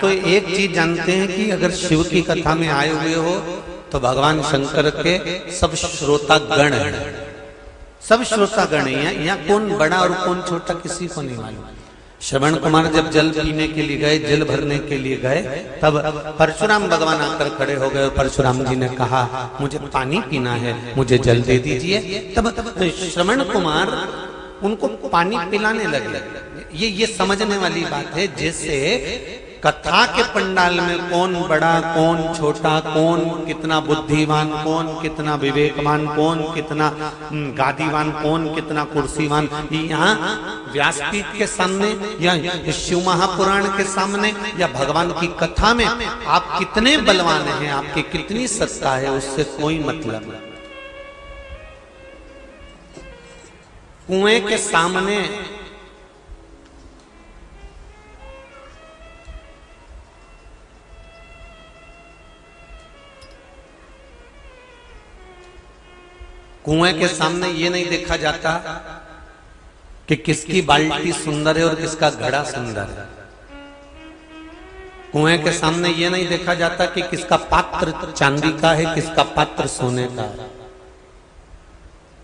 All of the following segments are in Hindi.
तो एक चीज जानते हैं कि अगर शिव की कथा में आए हुए हो तो भगवान शंकर के सब श्रोतागण हैं, सब श्रोतागण हैं। यहाँ कौन बड़ा और कौन छोटा किसी को नहीं मालूम। श्रवण कुमार जब जल पीने के लिए गए, जल भरने के लिए गए, तब परशुराम भगवान आकर खड़े हो गए और परशुराम जी ने कहा मुझे पानी पीना है, मुझे जल दे दीजिए। तब श्रवण कुमार उनको पानी पिलाने लगे। ये समझने वाली बात है, जैसे कथा के पंडाल में कौन बड़ा कौन छोटा, कौन कितना बुद्धिमान, कौन कितना विवेकवान, कौन कितना गादीवान, कौन कितना कुर्सीवान, यहाँ व्यासपीठ के सामने या शिव महापुराण के सामने या भगवान की कथा में आप कितने बलवान हैं, आपकी कितनी सत्ता है, उससे कोई मतलब नहीं। कुएं के सामने ये नहीं देखा जाता कि किसकी बाल्टी सुंदर है और किसका घड़ा सुंदर है। कुएं के सामने ये नहीं देखा जाता कि किसका पात्र चांदी का है, किसका पात्र सोने का है।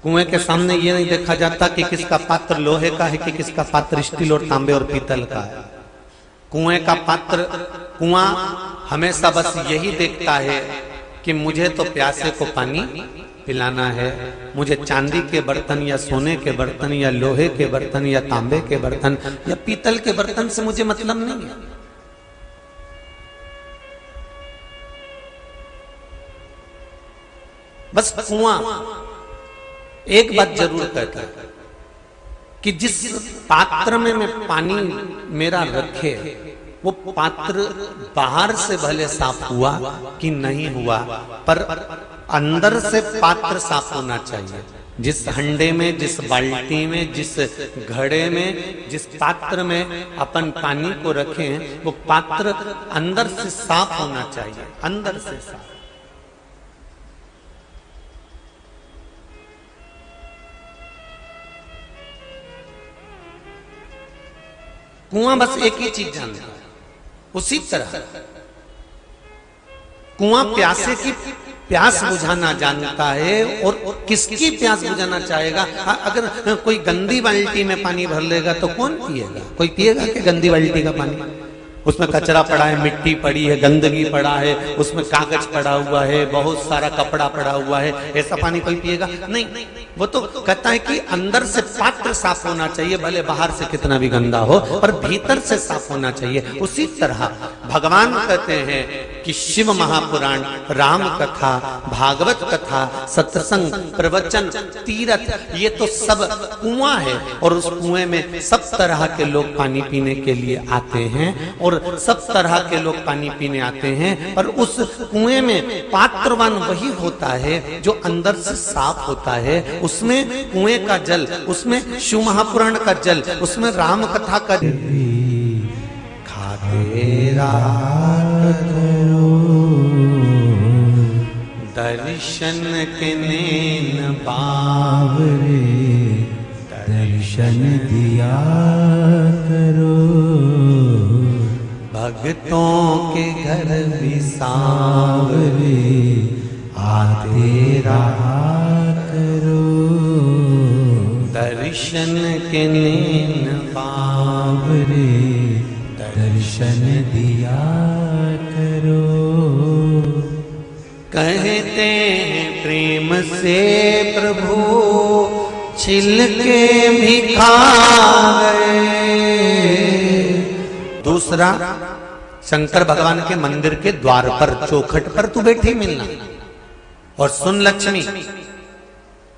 कुएं के सामने ये नहीं देखा जाता कि किसका पात्र लोहे का है कि किसका पात्र स्टील और तांबे और पीतल का है। कुएं का पात्र, कुआं हमेशा बस यही देखता है कि मुझे तो प्यासे को पानी पिलाना है, मुझे चांदी के बर्तन या सोने के बर्तन या लोहे के बर्तन या तांबे के बर्तन या पीतल के बर्तन से मुझे मतलब नहीं है। बस कुआं एक बात जरूर कहता है कि जिस पात्र में मैं पानी मेरा रखे, वो पात्र बाहर से भले साफ हुआ कि नहीं हुआ, पर अंदर से पात्र साफ होना चाहिए। जिस हंडे में, जिस बाल्टी में, जिस घड़े में, जिस पात्र में अपन पानी को रखें, वो पात्र अंदर से साफ होना चाहिए, अंदर से साफ। कुआं बस एक ही चीज जानता है। उसी तरह कुआं प्यासे की प्यास बुझाना जानता है, और किसकी प्यास बुझाना चाहेगा। अगर कोई गंदी बाल्टी में पानी भर लेगा तो कौन पिएगा? कोई पिएगा कि गंदी बाल्टी का पानी? उसमें कचरा पड़ा है, मिट्टी पड़ी है, गंदगी पड़ा है, उसमें कागज पड़ा हुआ है, बहुत सारा कपड़ा पड़ा हुआ है, ऐसा पानी कोई पिएगा? नहीं। वो तो कहता है कि अंदर से पात्र साफ होना चाहिए, भले बाहर से कितना भी गंदा हो, पर भीतर से साफ होना चाहिए। उसी तरह भगवान कहते हैं कि शिव महापुराण, राम कथा, भागवत कथा, सत्संग, प्रवचन, तीर्थ, ये तो सब कुआं है, और उस कुएं में सब तरह के लोग पानी पीने के लिए आते हैं, और सब तरह के लोग पानी पीने आते हैं। और उस कुएं में पात्रवान वही होता है जो अंदर से साफ होता है। उसमें कुएं का जल, उसमें शिव महापुराण का जल, उसमें राम कथा का खाते दर्शन के नैन बावरे, दर्शन दिया करो, भक्तों के घर भी सांवरे आते रहा करो, दर्शन के नैन बावरे, दर्शन दिया करो। कहते हैं प्रेम से प्रभु छिलके भी खा गए। दूसरा, शंकर भगवान के मंदिर के द्वार पर, चौखट पर तू बैठी मिलना। और सुन लक्ष्मी,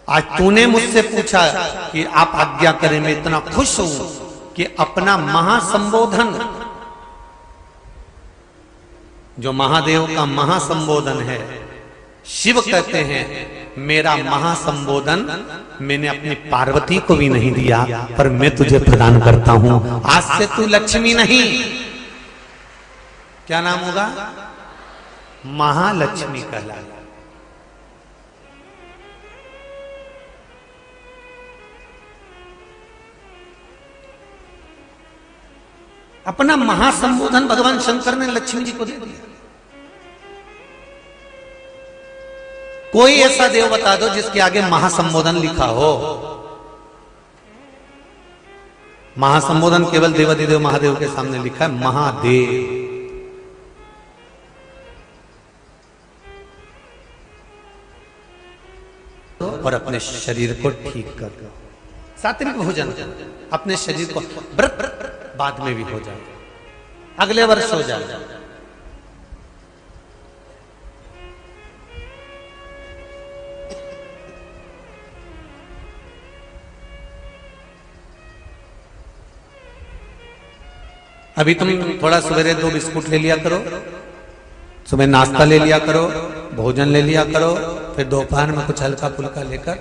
आज तूने मुझसे पूछा कि आप आज्ञा करें, मैं इतना खुश हूं कि अपना महासंबोधन, जो महादेव का महासंबोधन है, शिव कहते हैं मेरा महासंबोधन मैंने अपनी पार्वती को भी नहीं दिया, पर मैं तुझे प्रदान करता हूं। आज से तू लक्ष्मी नहीं, क्या नाम होगा? महालक्ष्मी कहलाएगा। अपना महासंबोधन भगवान शंकर ने लक्ष्मी जी को दे दिया। कोई ऐसा देव बता दो जिसके आगे महासंबोधन लिखा हो। महासंबोधन केवल देवाधिदेव महादेव के सामने लिखा है, महादेव। और अपने शरीर को ठीक कर दो। सात्विक भोजन, अपने शरीर को, व्रत बाद में भी हो जाए, अगले वर्ष हो जाए। अभी तुम थोड़ा सवेरे 2 बिस्कुट ले लिया करो, सुबह नाश्ता ले लिया करो, भोजन ले लिया करो, फिर दोपहर में कुछ हल्का फुल्का लेकर